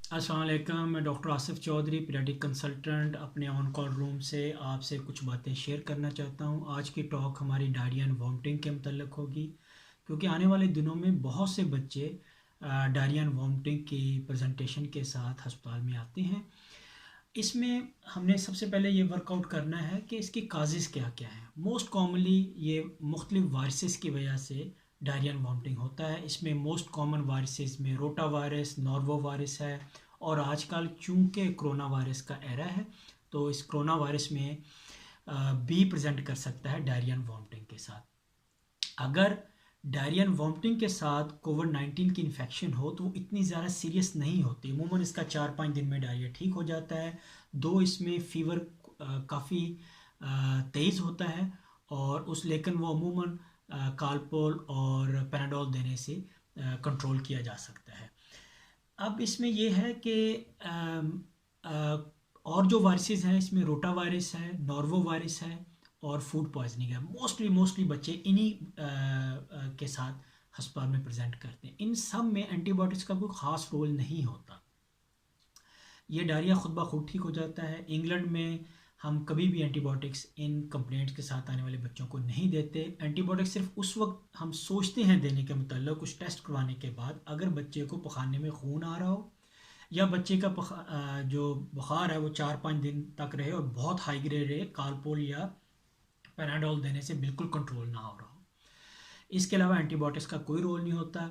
अस्सलाम वालेकुम। मैं doctor Asif Chaudhary, paediatric consultant, अपने ऑन कॉल रूम से आपसे कुछ बातें शेयर करना चाहता हूँ। आज की टॉक हमारी डायरिया एंड वॉमिटिंग के मतलब होगी, क्योंकि आने वाले दिनों में बहुत से बच्चे डायरिया एंड वॉमिटिंग की प्रेजेंटेशन के साथ अस्पताल में आते हैं। इसमें हमने सबसे पहले ये वर्कआउट करना है कि इसकी काजेज़ क्या क्या हैं। मोस्ट कॉमनली ये मुख्तलिफ वायरसेस की वजह से डायरिया एंड वॉमिटिंग होता है। इसमें मोस्ट कॉमन वायरसेस में रोटा वायरस, नॉर्वो वायरस है, और आजकल चूंकि कोरोना वायरस का एरा है तो इस कोरोना वायरस में बी प्रेजेंट कर सकता है डायरिया एंड वॉमिटिंग के साथ। अगर डायरिया एंड वॉमिटिंग के साथ कोविड-19 की इन्फेक्शन हो तो वो इतनी ज़्यादा सीरियस नहीं होती। अमूमन इसका 4-5 दिन में डायरिया ठीक हो जाता है। दो इसमें फ़ीवर काफ़ी तेज़ होता है, और उस लेकिन वो अमूमन कालपोल और पैनाडोल देने से कंट्रोल किया जा सकता है। अब इसमें ये है कि और जो वायरसेस हैं इसमें रोटा वायरस है, नॉर्वो वायरस है, और फूड पॉइजनिंग है। मोस्टली बच्चे इन्हीं के साथ अस्पताल में प्रेजेंट करते हैं। इन सब में एंटीबायोटिक्स का कोई ख़ास रोल नहीं होता। ये डायरिया खुद ब खुद ठीक हो जाता है। इंग्लैंड में हम कभी भी एंटीबायोटिक्स इन कंप्लेंट्स के साथ आने वाले बच्चों को नहीं देते। एंटीबायोटिक्स सिर्फ उस वक्त हम सोचते हैं देने के मतलब कुछ टेस्ट करवाने के बाद, अगर बच्चे को पखाने में खून आ रहा हो, या बच्चे का जो बुखार है वो 4-5 दिन तक रहे और बहुत हाई ग्रेड रहे, कालपोल या पैनाडोल देने से बिल्कुल कंट्रोल ना हो रहा हो। इसके अलावा एंटीबायोटिक्स का कोई रोल नहीं होता।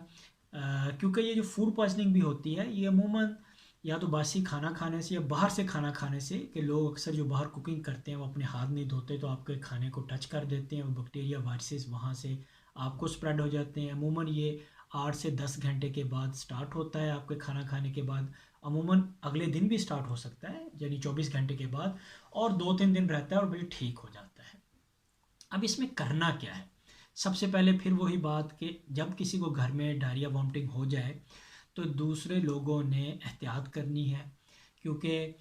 क्योंकि ये जो फूड पॉइजनिंग भी होती है ये अमूमन या तो बासी खाना खाने से या बाहर से खाना खाने से, कि लोग अक्सर जो बाहर कुकिंग करते हैं वो अपने हाथ नहीं धोते तो आपके खाने को टच कर देते हैं, वो बैक्टीरिया वायरसेस वहाँ से आपको स्प्रेड हो जाते हैं। अमूमन ये 8 से 10 घंटे के बाद स्टार्ट होता है आपके खाना खाने के बाद। अमूमन अगले दिन भी स्टार्ट हो सकता है, यानी 24 घंटे के बाद, और 2-3 दिन रहता है और फिर ठीक हो जाता है। अब इसमें करना क्या है? सबसे पहले फिर वही बात कि जब किसी को घर में डायरिया वॉमिटिंग हो जाए तो दूसरे लोगों ने एहतियात करनी है। क्योंकि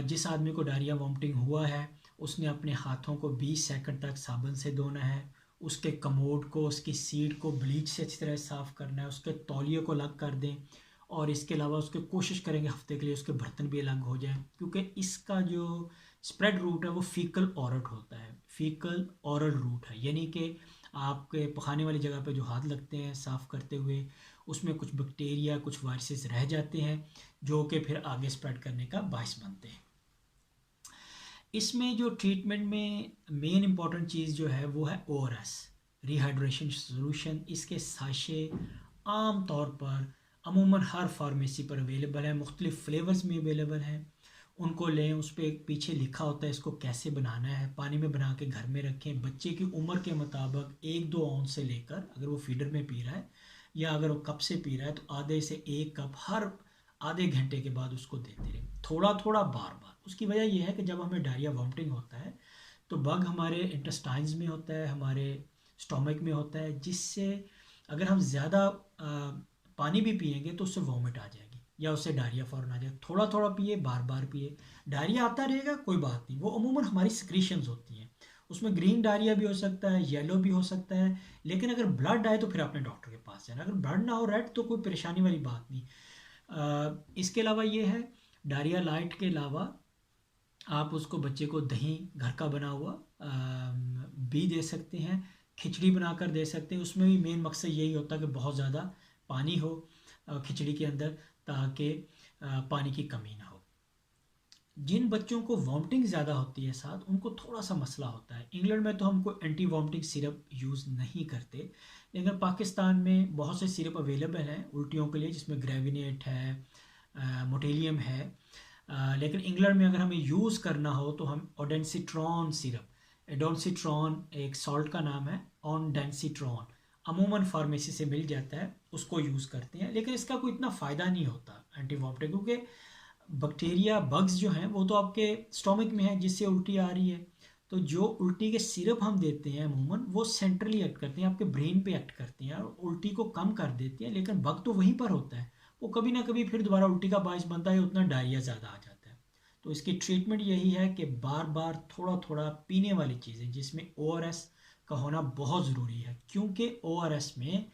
जिस आदमी को डायरिया वॉमिटिंग हुआ है उसने अपने हाथों को 20 सेकंड तक साबुन से धोना है, उसके कमोड को, उसकी सीट को ब्लीच से अच्छी तरह साफ़ करना है, उसके तौलिए को अलग कर दें, और इसके अलावा उसके कोशिश करेंगे हफ्ते के लिए उसके बर्तन भी अलग हो जाएं। क्योंकि इसका जो स्प्रेड रूट है वो फीकल ओरल होता है, फीकल ओरल रूट है, यानी कि आपके पखाने वाली जगह पे जो हाथ लगते हैं साफ़ करते हुए उसमें कुछ बैक्टीरिया, कुछ वायरसेस रह जाते हैं जो कि फिर आगे स्प्रेड करने का बायस बनते हैं। इसमें जो ट्रीटमेंट में मेन इंपॉर्टेंट चीज़ जो है वो है ओआरएस, रिहाइड्रेशन सॉल्यूशन। इसके साशे आम तौर पर अमूमन हर फार्मेसी पर अवेलेबल है, मुख्तलिफ फ्लेवर्स में अवेलेबल हैं। उनको लें, उस पर एक पीछे लिखा होता है इसको कैसे बनाना है। पानी में बना के घर में रखें। बच्चे की उम्र के मुताबिक 1-2 औंस से लेकर, अगर वो फीडर में पी रहा है या अगर वो कप से पी रहा है तो आधे से 1 कप हर आधे घंटे के बाद उसको देते रहें, थोड़ा थोड़ा बार बार। उसकी वजह यह है कि जब हमें डायरिया वॉमिटिंग होता है तो बग हमारे इंटेस्टाइन्स में होता है, हमारे स्टोमक में होता है, जिससे अगर हम ज़्यादा पानी भी पिएंगे तो उससे वॉमिट आ जाएगी या उससे डायरिया फ़ौरन आ जाएगा। थोड़ा थोड़ा पिए, बार बार पिए। डायरिया आता रहेगा कोई बात नहीं, वो अमूमन हमारी सिक्रीशंस होती हैं। उसमें ग्रीन डायरिया भी हो सकता है, येलो भी हो सकता है, लेकिन अगर ब्लड आए तो फिर अपने डॉक्टर के पास जाना। अगर ब्लड ना हो रेड तो कोई परेशानी वाली बात नहीं। इसके अलावा ये है, डायरिया लाइट के अलावा आप उसको बच्चे को दही घर का बना हुआ भी दे सकते हैं, खिचड़ी बनाकर दे सकते हैं। उसमें भी मेन मकसद यही होता है कि बहुत ज़्यादा पानी हो खिचड़ी के अंदर, ताकि पानी की कमी ना हो। जिन बच्चों को वॉमिटिंग ज़्यादा होती है साथ, उनको थोड़ा सा मसला होता है। इंग्लैंड में तो हमको एंटी वॉमिटिंग सिरप यूज़ नहीं करते, लेकिन पाकिस्तान में बहुत से सिरप अवेलेबल हैं उल्टियों के लिए, जिसमें ग्रेविनेट है, मोटेलियम है। लेकिन इंग्लैंड में अगर हमें यूज़ करना हो तो हम ओडेंसिट्रॉन सिरप, एडोनसिट्रॉन एक सॉल्ट का नाम है, ऑनडेंसिट्रॉन, अमूमन फार्मेसी से मिल जाता है, उसको यूज़ करते हैं। लेकिन इसका कोई इतना फ़ायदा नहीं होता एंटीबायोटिक, क्योंकि बैक्टीरिया बग्स जो हैं वो तो आपके स्टोमक में है जिससे उल्टी आ रही है। तो जो उल्टी के सिरप हम देते हैं अमूमन वो सेंट्रली एक्ट करते हैं, आपके ब्रेन पे एक्ट करते हैं और उल्टी को कम कर देती हैं, लेकिन बग तो वहीं पर होता है, वो कभी ना कभी फिर दोबारा उल्टी का बायस बनता है, उतना डायरिया ज़्यादा आ जाता है। तो इसकी ट्रीटमेंट यही है कि बार बार थोड़ा थोड़ा पीने वाली चीज़ें, जिसमें ओआरएस का होना बहुत ज़रूरी है, क्योंकि ओआरएस में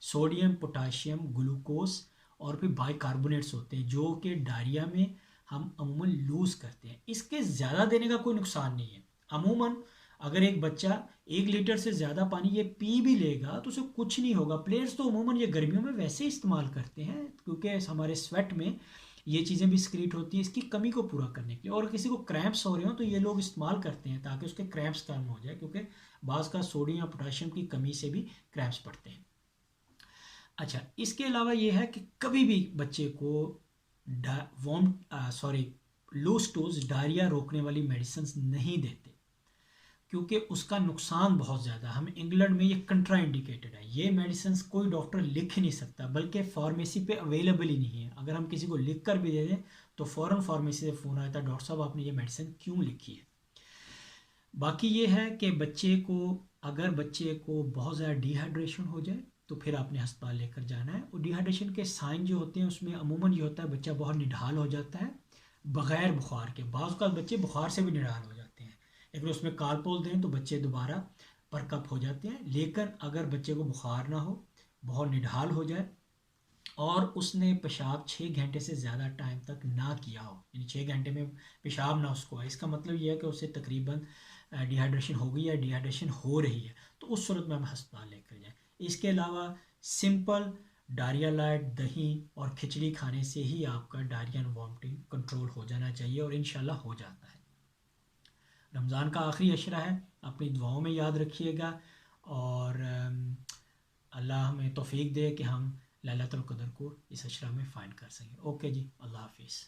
सोडियम, पोटाशियम, ग्लूकोज और फिर बाइकार्बोनेट्स होते हैं जो कि डायरिया में हम अमूमन लूज़ करते हैं। इसके ज़्यादा देने का कोई नुकसान नहीं है। अमूमन अगर एक बच्चा 1 लीटर से ज़्यादा पानी ये पी भी लेगा तो उसे कुछ नहीं होगा। प्लेयर्स तो अमूमन ये गर्मियों में वैसे ही इस्तेमाल करते हैं क्योंकि हमारे स्वेट में ये चीज़ें भी सिक्रीट होती हैं इसकी कमी को पूरा करने के लिए। और किसी को क्रैम्प्स हो रहे हो तो ये लोग इस्तेमाल करते हैं ताकि उसके क्रैम्प्स कम हो जाए, क्योंकि बाज़ का सोडियम या पोटाशियम की कमी से भी क्रैम्प्स पड़ते हैं। अच्छा, इसके अलावा ये है कि कभी भी बच्चे को वॉम लूज टूज डायरिया रोकने वाली मेडिसिन नहीं देते क्योंकि उसका नुकसान बहुत ज़्यादा। हम इंग्लैंड में ये कंट्रा इंडिकेटेड है, ये मेडिसिन कोई डॉक्टर लिख ही नहीं सकता, बल्कि फार्मेसी पे अवेलेबल ही नहीं है। अगर हम किसी को लिख कर भी दे दें तो फ़ौरन फार्मेसी से फ़ोन आता है, डॉक्टर साहब आपने ये मेडिसिन क्यों लिखी है। बाकी ये है कि बच्चे को, अगर बच्चे को बहुत ज़्यादा डिहाइड्रेशन हो जाए तो फिर आपने अस्पताल लेकर जाना है। और डिहाइड्रेशन के साइन जो होते हैं उसमें अमूमन ये होता है बच्चा बहुत निढाल हो जाता है बग़ैर बुखार के। बाज़ का बच्चे बुखार से भी निढाल हो जाते हैं, लेकिन उसमें कालपोल दें तो बच्चे दोबारा परकअप हो जाते हैं। लेकिन अगर बच्चे को बुखार ना हो, बहुत निढाल हो जाए और उसने पेशाब 6 घंटे से ज़्यादा टाइम तक ना किया हो, यानी 6 घंटे में पेशाब ना उसको आए, इसका मतलब ये है कि उसे तकरीबन डिहाइड्रेशन हो गई या डिहाइड्रेशन हो रही है, तो उस सूरत में हम अस्पताल लेकर जाएं। इसके अलावा सिंपल डायरिया लाइट दही और खिचड़ी खाने से ही आपका डायरिया एंड वॉमिटिंग कंट्रोल हो जाना चाहिए और इंशाल्लाह हो जाता है। रमज़ान का आखिरी अशरा है, अपनी दुआओं में याद रखिएगा और अल्लाह हमें तौफीक दे कि हम लैलतुल क़द्र को इस अशरा में फ़ाइंड कर सकें। ओके जी, अल्लाह हाफिज़।